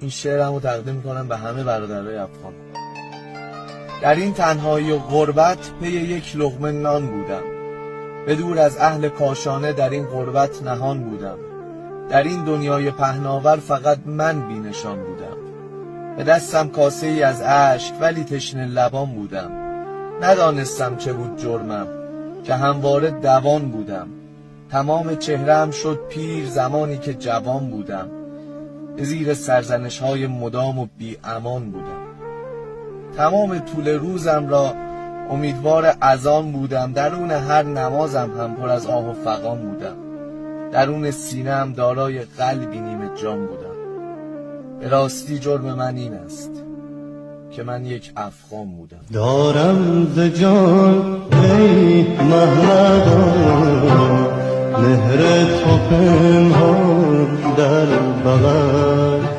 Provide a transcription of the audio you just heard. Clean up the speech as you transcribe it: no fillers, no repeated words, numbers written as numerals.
این شعرمو تقدیم میکنم به همه برادرای افغان. در این تنهایی و غربت پی یک لقمه نان بودم، به دور از اهل کاشانه در این غربت نهان بودم. در این دنیای پهناور فقط من بینشان بودم، به دستم کاسه ای از اشک ولی تشنه لبان بودم. ندانستم چه بود جرمم که همواره دوان بودم. تمام چهره‌ام شد پیر زمانی که جوان بودم، به زیر سرزنش‌های مدام و بی امان بودم. تمام طول روزم را امیدوار اذان بودم، درون هر نمازم هم پر از آه و فغان بودم. درون سینه‌ام دارای قلبی نیمه جان بودم. به راستی جرم من این است که من یک افغان بودم. دارم ز جان ای محمدان، مهر تو پنهان در بغل